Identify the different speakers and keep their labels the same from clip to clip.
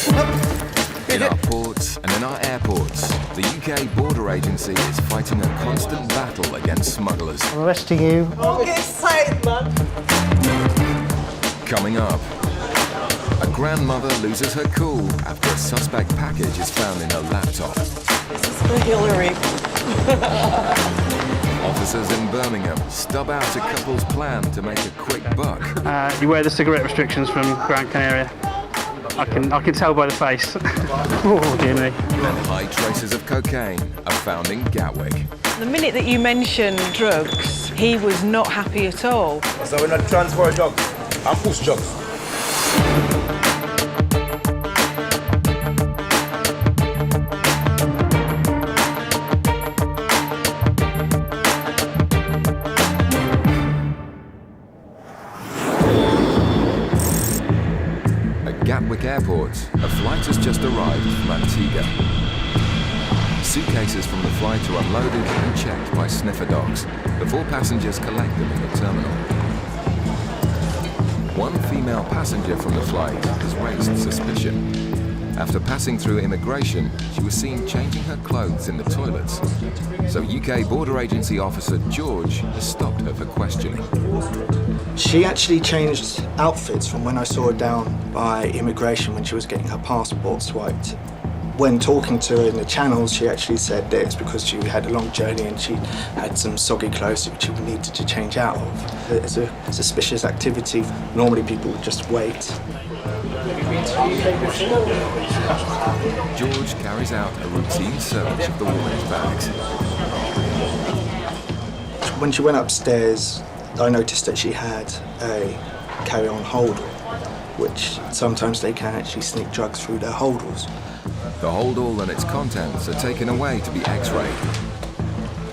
Speaker 1: In our ports and in our airports, the UK Border Agency is fighting a constant battle against smugglers.
Speaker 2: I'm arresting you.
Speaker 3: Okay, side, man.
Speaker 1: Coming up, a grandmother loses her cool after a suspect package is found in her laptop.
Speaker 3: This is for Hillary.
Speaker 1: Officers in Birmingham stub out a couple's plan to make a quick buck.
Speaker 4: You wear the cigarette restrictions from Gran Canaria. I can tell by the face. Oh, dear me.
Speaker 1: And high traces of cocaine are found in Gatwick.
Speaker 5: The minute that you mentioned drugs, he was not happy at all.
Speaker 6: So we're not transfer drugs, and push drugs.
Speaker 1: Gatwick Airport, a flight has just arrived from Antigua. Suitcases from the flight are unloaded and checked by sniffer dogs before passengers collect them in the terminal. One female passenger from the flight has raised suspicion. After passing through immigration, she was seen changing her clothes in the toilets. So UK Border Agency officer George has stopped her for questioning.
Speaker 7: She actually changed outfits from when I saw her down by immigration when she was getting her passport swiped. When talking to her in the channels, she actually said that it's because she had a long journey and she had some soggy clothes which she needed to change out of. It's a suspicious activity. Normally people would just wait.
Speaker 1: George carries out a routine search of the woman's bags.
Speaker 7: When she went upstairs, I noticed that she had a carry-on holdall, which sometimes they can actually sneak drugs through their holdalls.
Speaker 1: The holdall and its contents are taken away to be x-rayed.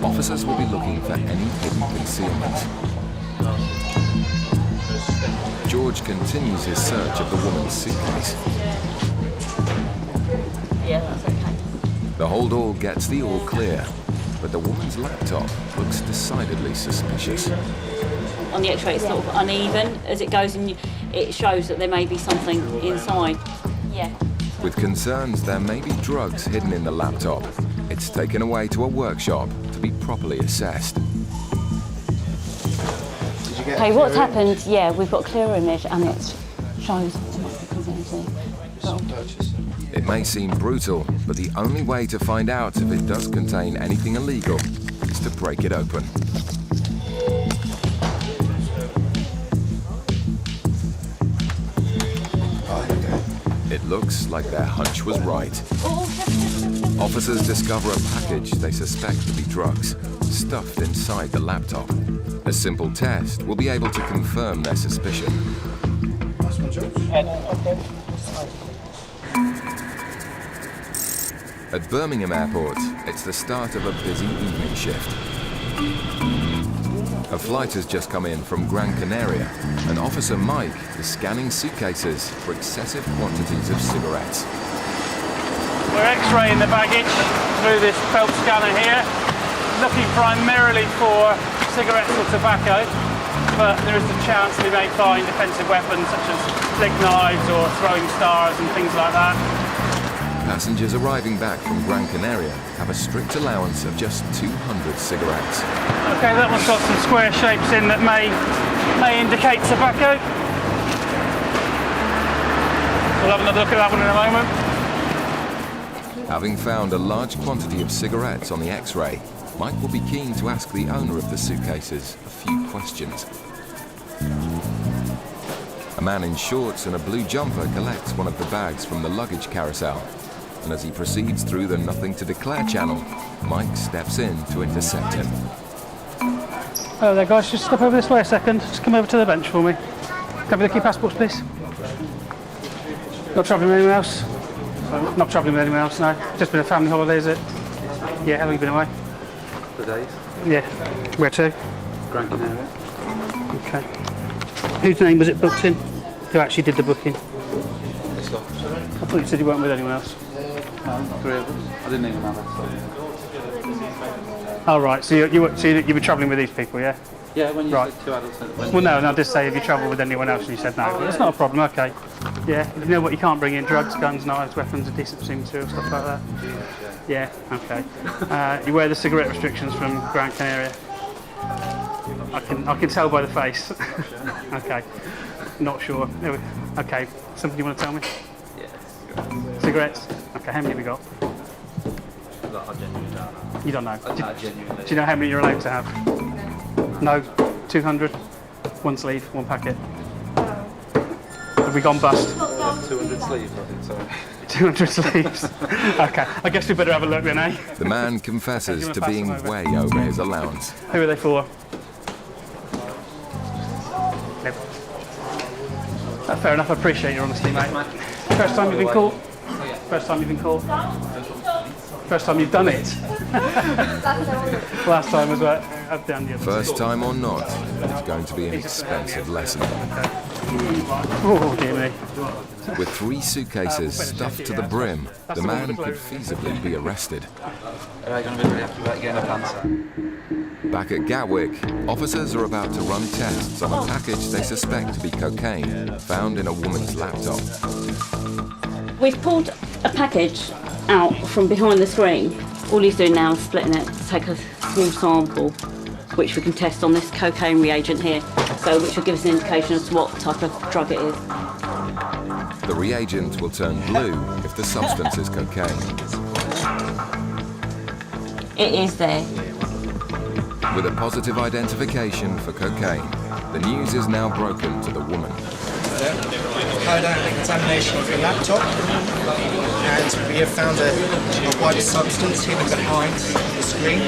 Speaker 1: Officers will be looking for any hidden concealment. George continues his search of the woman's suitcase.
Speaker 8: Yeah, that's okay.
Speaker 1: The holdall gets the all clear, but the woman's laptop looks decidedly suspicious.
Speaker 8: On the X-ray, it's sort of uneven. As it goes in, it shows that there may be something inside. Yeah.
Speaker 1: With concerns there may be drugs hidden in the laptop, it's taken away to a workshop to be properly assessed.
Speaker 8: Okay, what's happened? Yeah, we've got a clear image and it shows.
Speaker 1: It may seem brutal, but the only way to find out if it does contain anything illegal is to break it open. It looks like their hunch was right. Officers discover a package they suspect to be drugs, stuffed inside the laptop. A simple test will be able to confirm their suspicion. At Birmingham Airport, it's the start of a busy evening shift. A flight has just come in from Gran Canaria, and Officer Mike is scanning suitcases for excessive quantities of cigarettes.
Speaker 4: We're X-raying the baggage through this felt scanner here, looking primarily for cigarettes or tobacco, but there is a chance we may find offensive weapons such as flick knives or throwing stars and things like that.
Speaker 1: Passengers arriving back from Gran Canaria have a strict allowance of just 200 cigarettes.
Speaker 4: Okay, that one's got some square shapes in that may indicate tobacco. We'll have another look at that one in a moment.
Speaker 1: Having found a large quantity of cigarettes on the X-ray, Mike will be keen to ask the owner of the suitcases a few questions. A man in shorts and a blue jumper collects one of the bags from the luggage carousel. And as he proceeds through the Nothing to Declare channel, Mike steps in to intercept him.
Speaker 4: Hello there guys, just step over this way a second. Just come over to the bench for me. Can we look at your passports please? Not travelling with anyone else? Not travelling with anyone else, no. Just been a family holiday, is it? Yeah, how long have you been away?
Speaker 9: For days.
Speaker 4: Yeah. Where to?
Speaker 9: Gran Canaria.
Speaker 4: Okay. Whose name was it booked in? Who actually did the booking?
Speaker 9: I
Speaker 4: thought you said you weren't with anyone else.
Speaker 9: Three of us. I didn't even have it.
Speaker 4: Oh right, so you were travelling with these people, yeah?
Speaker 9: Yeah, when you
Speaker 4: right.
Speaker 9: said two adults.
Speaker 4: Well no, I did say have you travelled with anyone else and you said no, but it's not a problem, okay. Yeah, you know what you can't bring in? Drugs, guns, knives, weapons, adhesive material, stuff like that? Yeah, okay. You wear the cigarette restrictions from Gran Canaria? I can tell by the face. Okay, not sure. Okay, something you want to tell me?
Speaker 9: Yeah.
Speaker 4: Cigarettes? Okay, how many have you got?
Speaker 9: I genuinely don't know.
Speaker 4: You don't know?
Speaker 9: I genuinely.
Speaker 4: Do you know how many you're allowed to have? No? 200? One sleeve, one packet? Have we gone bust?
Speaker 9: 200 sleeves, I think so.
Speaker 4: 200 sleeves? Okay, I guess we better have a look then, eh?
Speaker 1: The man confesses to being way over his allowance.
Speaker 4: Who are they for? No. Fair enough, I appreciate your honesty, mate. First time you've been caught? First time you've been caught? First time you've done it? Last time was what I've done the other.
Speaker 1: First time or not, it's going to be an expensive lesson.
Speaker 4: Oh, dear me.
Speaker 1: With 3 suitcases stuffed to the brim, the man could feasibly be arrested.
Speaker 9: Are they going to be really happy about getting a pants?
Speaker 1: Back at Gatwick, officers are about to run tests on a package they suspect to be cocaine found in a woman's laptop.
Speaker 8: We've pulled a package out from behind the screen. All he's doing now is splitting it to take a small sample, which we can test on this cocaine reagent here, which will give us an indication as to what type of drug it is.
Speaker 1: The reagent will turn blue if the substance is cocaine.
Speaker 8: It is there.
Speaker 1: With a positive identification for cocaine, the news is now broken to the woman.
Speaker 7: Carried out an examination of your laptop, and we have found a white substance hidden behind the screen.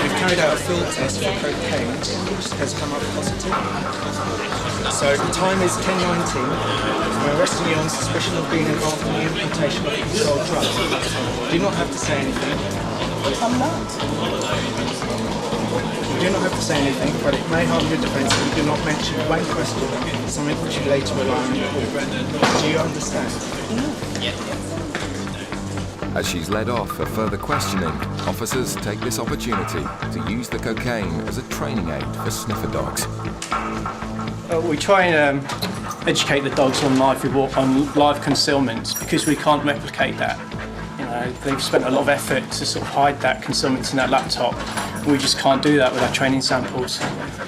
Speaker 7: We've carried out a field test for cocaine, which has come up positive. So the time is 10:19. We're arresting you on suspicion of being involved in the importation of controlled drugs. You do not have to say anything. I'm not. You do not have to say anything, but it may harm your defence if you do not mention blank question, something which you later rely on in court. Do you understand?
Speaker 1: As she's led off for further questioning, officers take this opportunity to use the cocaine as a training aid for sniffer dogs.
Speaker 2: We try and educate the dogs on live concealment because we can't replicate that. You know, they've spent a lot of effort to sort of hide that concealment in that laptop. We just can't do that with our training samples.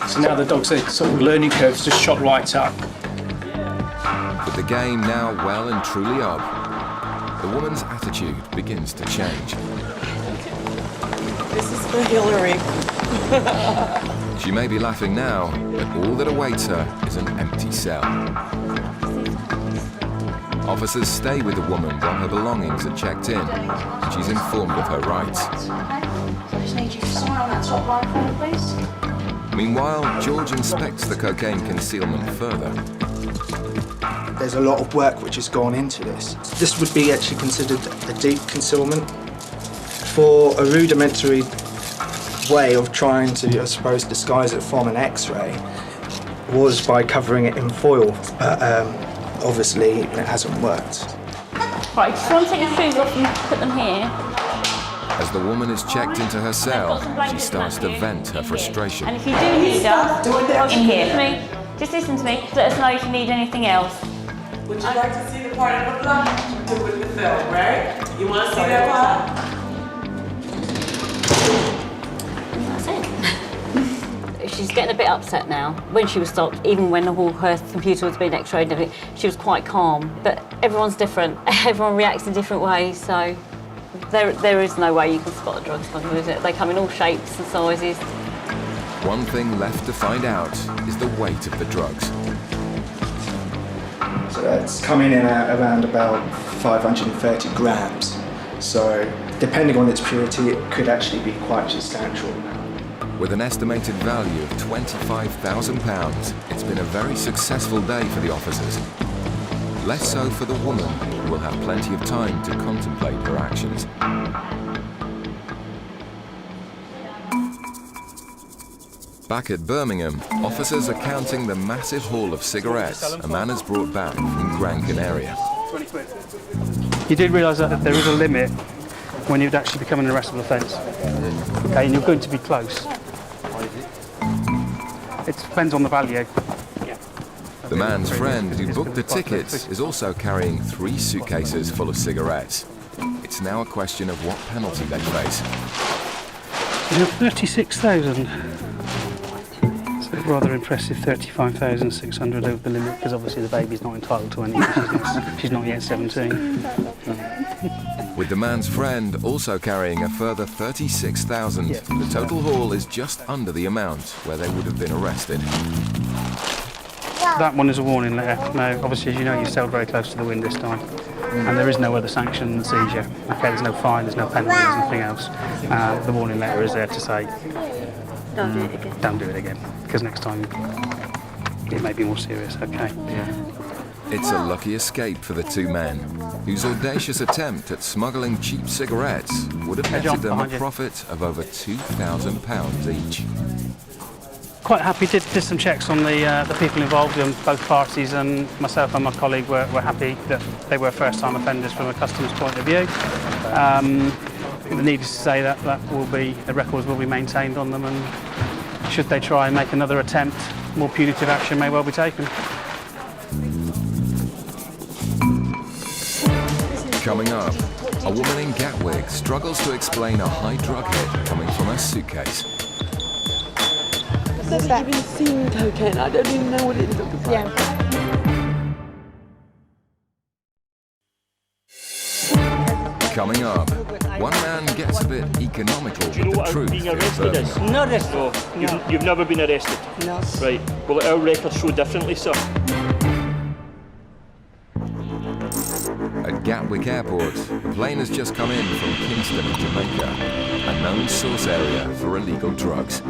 Speaker 2: So now the dogs, their sort of learning curves just shot right up.
Speaker 1: With the game now well and truly up, the woman's attitude begins to change.
Speaker 3: This is for Hillary.
Speaker 1: She may be laughing now, but all that awaits her is an empty cell. Officers stay with the woman while her belongings are checked in. She's informed of her rights.
Speaker 10: I just need you to sign on that top line for me, please.
Speaker 1: Meanwhile, George inspects the cocaine concealment further.
Speaker 7: There's a lot of work which has gone into this. This would be actually considered a deep concealment. For a rudimentary way of trying to, I suppose, disguise it from an X-ray was by covering it in foil, but obviously it hasn't worked.
Speaker 8: Right, just want to take your shoes off and put them here.
Speaker 1: As the woman is checked into her cell, she starts to vent her frustration.
Speaker 8: And if you do need us, in here. Just listen to me. Let us know if you need anything else.
Speaker 3: Would you like to see the part of the blood to with the film, right? You want to see that part?
Speaker 8: That's it. She's getting a bit upset now. When she was stopped, even when her computer was being x-rayed and everything, she was quite calm. But everyone's different. Everyone reacts in different ways, so there is no way you can spot a drug smuggler, is it? They come in all shapes and sizes.
Speaker 1: One thing left to find out is the weight of the drugs.
Speaker 7: So it's coming in at around about 530 grams. So depending on its purity, it could actually be quite substantial.
Speaker 1: With an estimated value of £25,000, it's been a very successful day for the officers. Less so for the woman, who will have plenty of time to contemplate her actions. Back at Birmingham, officers are counting the massive haul of cigarettes a man has brought back from Gran Canaria.
Speaker 4: 20 quid. You did realise that there is a limit when you'd actually become an arrestable offence. Okay, and you're going to be close. It depends on the value. Yeah.
Speaker 1: The man's friend who booked the tickets is also carrying 3 suitcases full of cigarettes. It's now a question of what penalty they face.
Speaker 4: 36,000. So rather impressive, 35,600 over the limit, because obviously the baby's not entitled to any. She's not yet 17.
Speaker 1: With the man's friend also carrying a further 36,000, the total haul is just under the amount where they would have been arrested.
Speaker 4: That one is a warning letter. Now, obviously, as you know, you sailed very close to the wind this time, and there is no other sanction than seizure. Okay, there's no fine, there's no penalty, there's nothing else. The warning letter is there to say,
Speaker 8: Don't do it again.
Speaker 4: Don't do it again, because next time it may be more serious. Okay.
Speaker 1: It's a lucky escape for the 2 men, whose audacious attempt at smuggling cheap cigarettes would have netted them a profit of over £2,000 each.
Speaker 4: Quite happy, did some checks on the people involved in both parties, and myself and my colleague were happy that they were first-time offenders from a customs point of view. Needless to say that the records will be maintained on them, and should they try and make another attempt, more punitive action may well be taken.
Speaker 1: Coming up, a woman in Gatwick struggles to explain a high drug hit coming from her suitcase.
Speaker 3: I've never even seen cocaine. I don't even know what it looks like.
Speaker 1: Coming up, one man gets a bit economical with the truth.
Speaker 11: Being arrested is?
Speaker 10: Not arrested.
Speaker 11: No, you've never been arrested?
Speaker 10: No.
Speaker 11: Right. Well, our records show differently, sir.
Speaker 1: At Gatwick Airport, a plane has just come in from Kingston in Jamaica, a known source area for illegal drugs.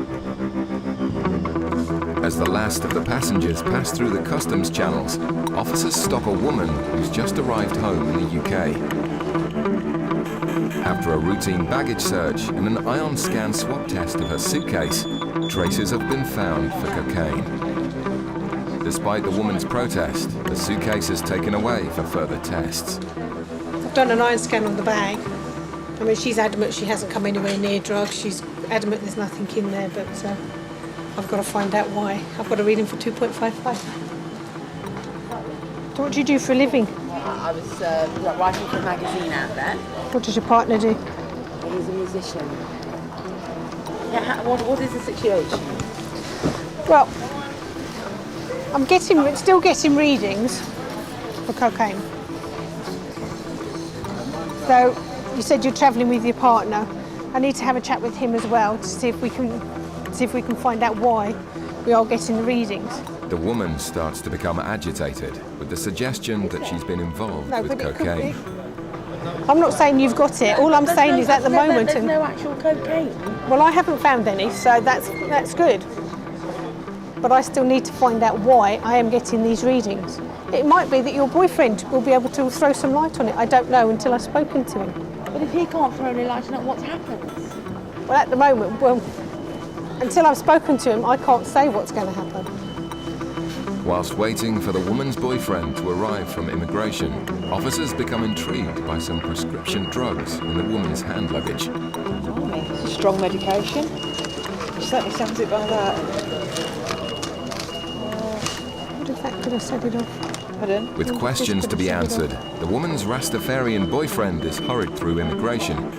Speaker 1: As the last of the passengers pass through the customs channels, officers stop a woman who's just arrived home in the UK. After a routine baggage search and an ion scan swab test of her suitcase, traces have been found for cocaine. Despite the woman's protest, the suitcase is taken away for further tests.
Speaker 12: I've done an iron scan on the bag. I mean, she's adamant she hasn't come anywhere near drugs. She's adamant there's nothing in there, but I've got to find out why. I've got a reading for 2.55. So what do you do for a living?
Speaker 3: I was writing for a magazine outlet.
Speaker 12: What does your partner do?
Speaker 3: He's a musician. Yeah, what is the situation?
Speaker 12: Well, I'm still getting readings for cocaine. So you said you're travelling with your partner. I need to have a chat with him as well to see if we can find out why we are getting the readings.
Speaker 1: The woman starts to become agitated with the suggestion that she's been involved with cocaine.
Speaker 12: I'm not saying you've got it. All I'm saying is at the moment...
Speaker 3: There's no actual cocaine.
Speaker 12: Well, I haven't found any, so that's good. But I still need to find out why I am getting these readings. It might be that your boyfriend will be able to throw some light on it. I don't know until I've spoken to him.
Speaker 3: But if he can't throw any light on it, what happens?
Speaker 12: Well, at the moment, until I've spoken to him, I can't say what's going to happen.
Speaker 1: Whilst waiting for the woman's boyfriend to arrive from immigration, officers become intrigued by some prescription drugs in the woman's hand luggage.
Speaker 3: It's a strong medication. It certainly sounds it by that.
Speaker 12: What if that could have set it off?
Speaker 3: Pardon?
Speaker 1: With questions to be answered, the woman's Rastafarian boyfriend is hurried through immigration.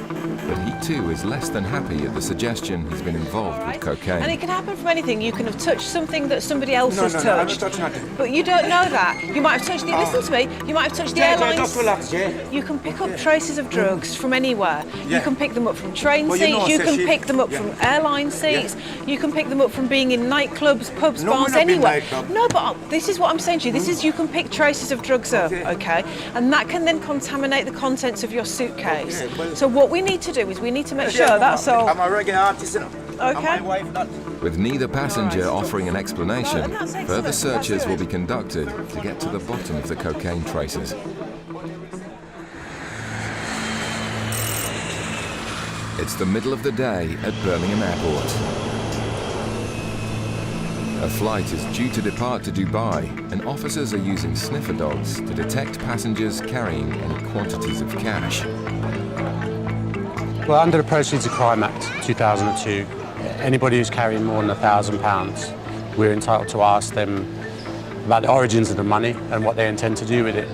Speaker 1: But he too is less than happy at the suggestion he's been involved with cocaine.
Speaker 5: And it can happen from anything. You can have touched something that somebody else has touched.
Speaker 6: I haven't touched nothing.
Speaker 5: But you don't know that. You might have touched the, listen to me, you might have touched the airlines.
Speaker 6: Just relax,
Speaker 5: You can pick up traces of drugs from anywhere.
Speaker 6: Yeah.
Speaker 5: You can pick them up from train
Speaker 6: Well,
Speaker 5: seats, you can
Speaker 6: she-
Speaker 5: pick them up from airline seats, you can pick them up from being in nightclubs, pubs,
Speaker 6: No,
Speaker 5: bars,
Speaker 6: we're not in
Speaker 5: anywhere.
Speaker 6: nightclub.
Speaker 5: No, but this is what I'm saying to you. This is, you can pick traces of drugs up, okay? And that can then contaminate the contents of your suitcase.
Speaker 6: Okay, well-
Speaker 5: So what we need to do is we need to make sure that's all.
Speaker 6: I'm a reggae artist, you know.
Speaker 5: Okay.
Speaker 6: And my wife not.
Speaker 1: With neither passenger offering an explanation,
Speaker 5: No, that's excellent.
Speaker 1: further searches
Speaker 5: That's
Speaker 1: will
Speaker 5: good.
Speaker 1: be conducted to get to the bottom of the cocaine traces. It's the middle of the day at Birmingham Airport. A flight is due to depart to Dubai, and officers are using sniffer dogs to detect passengers carrying any quantities of cash.
Speaker 13: Well, under the Proceeds of Crime Act 2002, anybody who's carrying more than £1,000, we're entitled to ask them about the origins of the money and what they intend to do with it.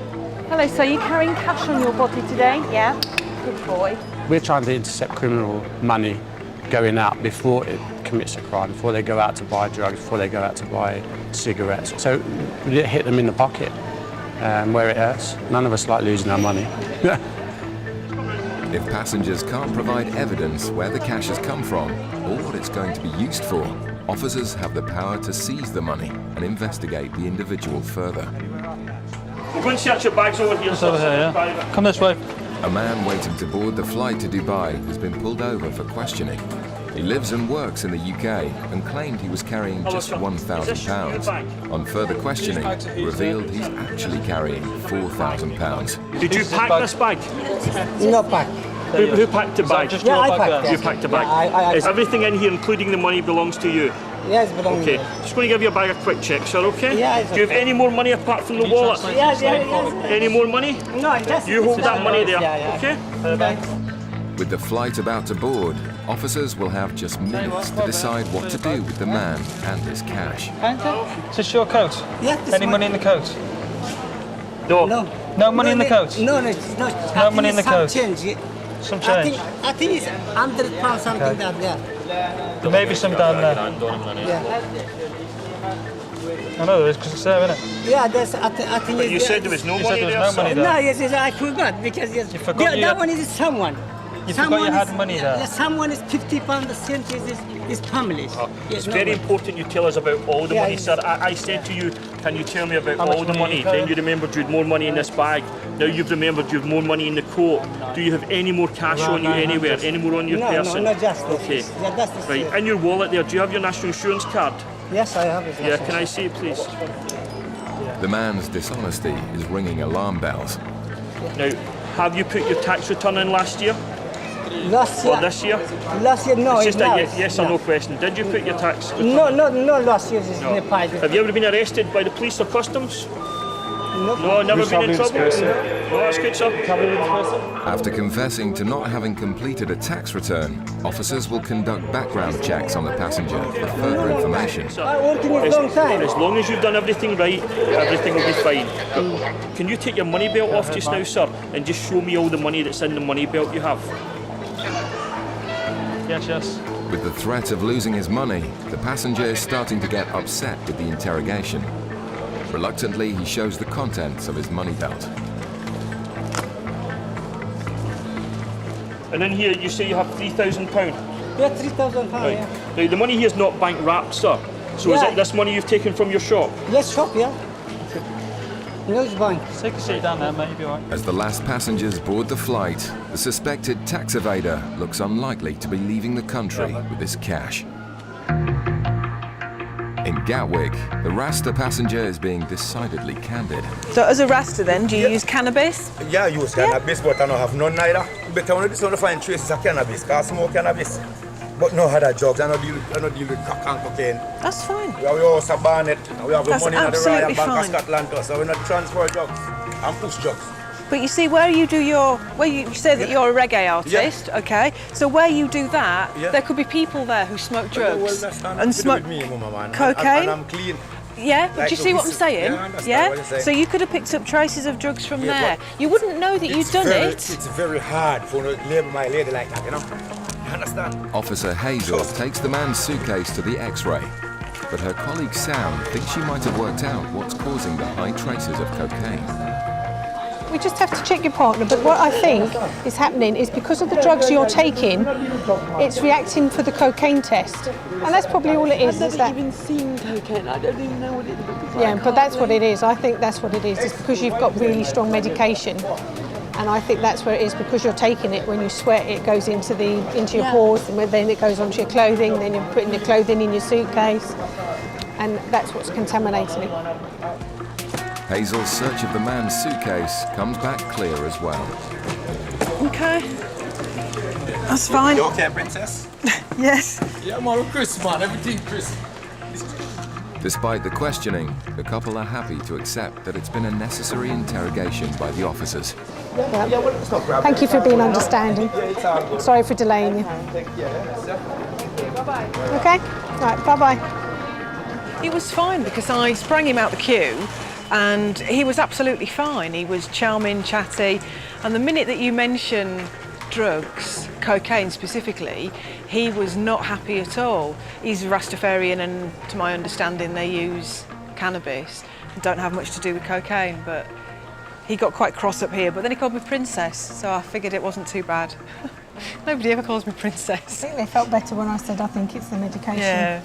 Speaker 5: Hello, so you're carrying cash on your body today? Yeah. Good boy.
Speaker 13: We're trying to intercept criminal money going out before it commits a crime, before they go out to buy drugs, before they go out to buy cigarettes. So we hit them in the pocket where it hurts. None of us like losing our money.
Speaker 1: If passengers can't provide evidence where the cash has come from or what it's going to be used for, officers have the power to seize the money and investigate the individual further.
Speaker 11: We're going to search your bags over here.
Speaker 4: Just over here, yeah. Come this way.
Speaker 1: A man waiting to board the flight to Dubai has been pulled over for questioning. He lives and works in the UK and claimed he was carrying just £1,000. On further questioning, revealed he's actually carrying £4,000.
Speaker 11: Did you pack this bag?
Speaker 14: No pack.
Speaker 11: Who packed the bag?
Speaker 14: Yeah, I packed it.
Speaker 11: You packed the bag.
Speaker 14: I
Speaker 11: Is everything in here, including the money, belongs to you?
Speaker 14: Yes, belongs
Speaker 11: Okay.
Speaker 14: to me.
Speaker 11: Just going to give your bag a quick check, sir, okay?
Speaker 14: Yeah,
Speaker 11: Do you have any more money apart from the wallet?
Speaker 14: Yes.
Speaker 11: Any more money?
Speaker 14: No, just...
Speaker 11: You hold that money there, okay?
Speaker 1: With the flight about to board, officers will have just minutes to decide what to do with the man and his cash.
Speaker 4: Is this your coat?
Speaker 14: Yeah,
Speaker 4: Any money in the coat?
Speaker 11: No.
Speaker 4: No money in the coat?
Speaker 14: No, it's not.
Speaker 4: No money in the coat?
Speaker 14: Change.
Speaker 4: Some change?
Speaker 14: I think it's £100 something like that.
Speaker 4: There may be some down there.
Speaker 14: Yeah.
Speaker 4: I know there is, because it's there, isn't it?
Speaker 14: Yeah, that's, I think
Speaker 11: But you said there was no money there,
Speaker 4: no money there.
Speaker 14: No, yes, I forgot because yes,
Speaker 4: You forgot you
Speaker 14: that
Speaker 4: had-
Speaker 14: one is someone.
Speaker 4: You forgot you had money there.
Speaker 14: Yeah, someone is £50, the cent is family.
Speaker 11: It's very important you tell us about all the
Speaker 14: Yeah,
Speaker 11: money,
Speaker 14: it's-
Speaker 11: sir. I said to you, can you tell me about
Speaker 4: How much
Speaker 11: all the
Speaker 4: money
Speaker 11: money?
Speaker 4: you got?
Speaker 11: Then you remembered you had more money in this bag. Now you've remembered you have more money in the coat. Do you have any more cash on you anywhere? Any more on your
Speaker 14: No,
Speaker 11: person?
Speaker 14: no, just this.
Speaker 11: Okay.
Speaker 14: Yeah, that's the
Speaker 11: Right, in your wallet there, do you have your national insurance card?
Speaker 14: Yes, I have it.
Speaker 11: Yeah, can I see it, please?
Speaker 1: The man's dishonesty is ringing alarm bells.
Speaker 11: Now, have you put your tax return in last year?
Speaker 14: Last year?
Speaker 11: Or this year?
Speaker 14: Last year, no.
Speaker 11: It's just
Speaker 14: now
Speaker 11: a
Speaker 14: it's-
Speaker 11: yes or no question. Did you put your tax return?
Speaker 14: No, last year is
Speaker 11: No.
Speaker 14: in the pipe.
Speaker 11: Have you ever been arrested by the police or customs?
Speaker 14: No,
Speaker 11: never been in trouble? No, that's good, sir.
Speaker 1: After confessing to not having completed a tax return, officers will conduct background checks on the passenger for further information.
Speaker 14: I worked in a long time.
Speaker 11: As long as you've done everything right, everything will be fine. But can you take your money belt off just now, sir, and just show me all the money that's in the money belt you have?
Speaker 4: Yes.
Speaker 1: With the threat of losing his money, the passenger is starting to get upset with the interrogation. Reluctantly, he shows the contents of his money belt.
Speaker 11: And in here, you say you have £3,000.
Speaker 14: Yeah, £3,000.
Speaker 11: Right.
Speaker 14: Yeah.
Speaker 11: Now, the money here is not bank wrapped, sir. So is
Speaker 14: Yeah.
Speaker 11: it this money you've taken from your shop?
Speaker 14: Let's shop, yeah. No, it's fine.
Speaker 4: Take a seat down there, mate. You'll be all right.
Speaker 1: As the last passengers board the flight, the suspected tax evader looks unlikely to be leaving the country with his cash. In Gatwick, the Rasta passenger is being decidedly candid.
Speaker 5: So as a Rasta then, do you use cannabis?
Speaker 6: Yeah, I use cannabis, but I don't have none neither. Better when this one to find traces of cannabis, because I smoke cannabis. But no other drugs, I don't deal with crack and cocaine.
Speaker 5: That's fine.
Speaker 6: We also ban it, we have the
Speaker 5: That's
Speaker 6: money in the
Speaker 5: absolutely
Speaker 6: Royal Bank of
Speaker 5: fine.
Speaker 6: Scotland, so we not transfer drugs and push drugs.
Speaker 5: But you see, where you say that you're a reggae artist, okay? So where you do that, there could be people there who smoke drugs and smoke cocaine.
Speaker 6: And I'm clean.
Speaker 5: Yeah, but
Speaker 6: Like
Speaker 5: do you see what I'm
Speaker 6: this-
Speaker 5: saying?
Speaker 6: yeah, I understand what you're saying.
Speaker 5: So you could have picked up traces of drugs from
Speaker 6: Yeah,
Speaker 5: there.
Speaker 6: but
Speaker 5: You wouldn't know that you'd done it.
Speaker 6: It's very hard for to label my lady like that, you know? You understand?
Speaker 1: Officer Hazel takes the man's suitcase to the X-ray, but her colleague Sam thinks she might have worked out what's causing the high traces of cocaine.
Speaker 12: We just have to check your partner, but what I think is happening is because of the drugs you're taking, it's reacting for the cocaine test. And that's probably all it is.
Speaker 3: I've
Speaker 12: is
Speaker 3: never
Speaker 12: that,
Speaker 3: even seen cocaine. I don't even know what it is.
Speaker 12: yeah, but that's what it is. I think that's what it is. It's because you've got really strong medication. And I think that's where it is, because you're taking it. When you sweat, it goes into your pores, and then it goes onto your clothing, then you're putting the clothing in your suitcase, and that's what's contaminating it.
Speaker 1: Hazel's search of the man's suitcase comes back clear as well.
Speaker 5: Okay. That's fine.
Speaker 6: You okay, princess?
Speaker 5: Yes.
Speaker 6: Yeah, I'm all Chris, man. Everything Chris.
Speaker 1: Despite the questioning, the couple are happy to accept that it's been a necessary interrogation by the officers.
Speaker 12: Yeah. Thank you for being understanding. Sorry for delaying you. Okay? Right, bye-bye.
Speaker 5: It was fine because I sprang him out the queue and he was absolutely fine. He was charming, chatty, and the minute that you mention drugs, cocaine specifically, he was not happy at all. He's Rastafarian and to my understanding they use cannabis and don't have much to do with cocaine, but he got quite cross up here, but then he called me Princess, so I figured it wasn't too bad. Nobody ever calls me Princess.
Speaker 12: I think they felt better when I said I think it's the medication.
Speaker 5: Yeah.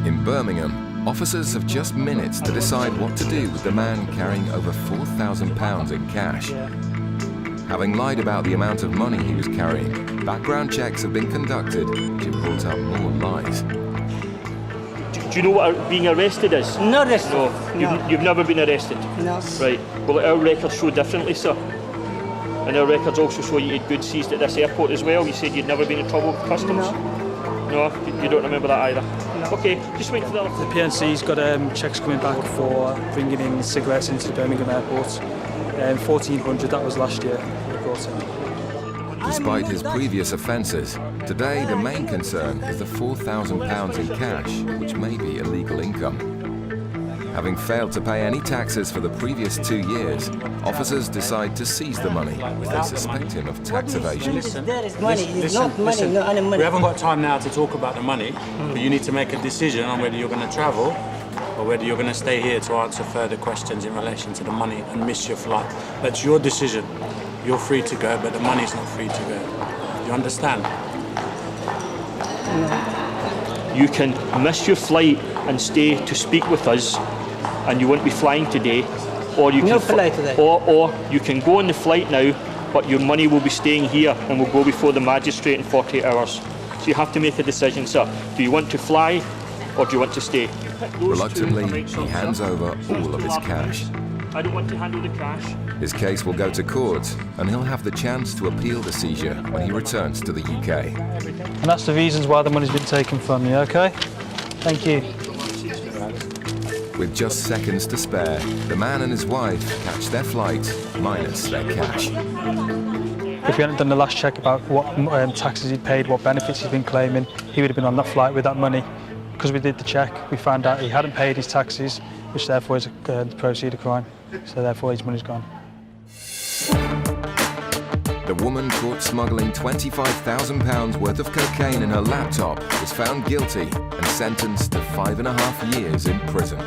Speaker 1: In Birmingham, officers have just minutes to decide what to do with the man carrying over £4,000 in cash. Having lied about the amount of money he was carrying, background checks have been conducted which have brought up more lies.
Speaker 11: Do you know what being arrested is?
Speaker 14: Not arrested.
Speaker 11: No. You've never been arrested?
Speaker 14: No.
Speaker 11: Right. Well, our records show differently, sir. And our records also show you had goods seized at this airport as well. You said you'd never been in trouble with customs? No, you don't remember that either? No. OK, just wait for the other.
Speaker 15: The PNC's got checks coming back for bringing in cigarettes into the Birmingham airport. 1,400, that was last year.
Speaker 1: Despite his previous offences, today the main concern is the £4,000 in cash, which may be illegal income. Having failed to pay any taxes for the previous 2 years, officers decide to seize the money as they suspect him of tax evasion.
Speaker 14: There is money, it's not money, no any money.
Speaker 16: We haven't got time now to talk about the money, but you need to make a decision on whether you're going to travel or whether you're going to stay here to answer further questions in relation to the money and miss your flight. That's your decision. You're free to go, but the money's not free to go. You understand?
Speaker 11: You can miss your flight and stay to speak with us, and you won't be flying today, or you
Speaker 14: No
Speaker 11: can
Speaker 14: flight today.
Speaker 11: or you can go on the flight now, but your money will be staying here and will go before the magistrate in 48 hours. So you have to make a decision, sir. Do you want to fly, or do you want to stay?
Speaker 1: Reluctantly, he hands over all of his cash.
Speaker 11: I don't want to handle the cash.
Speaker 1: His case will go to court, and he'll have the chance to appeal the seizure when he returns to the UK.
Speaker 15: And that's the reasons why the money's been taken from you, OK? Thank you.
Speaker 1: With just seconds to spare, the man and his wife catch their flight, minus their cash.
Speaker 15: If we hadn't done the last check about what taxes he'd paid, what benefits he'd been claiming, he would have been on that flight with that money. Because we did the check, we found out he hadn't paid his taxes, which therefore is the proceed of crime. So therefore his money's gone.
Speaker 1: The woman caught smuggling £25,000 worth of cocaine in her laptop was found guilty and sentenced to 5.5 years in prison.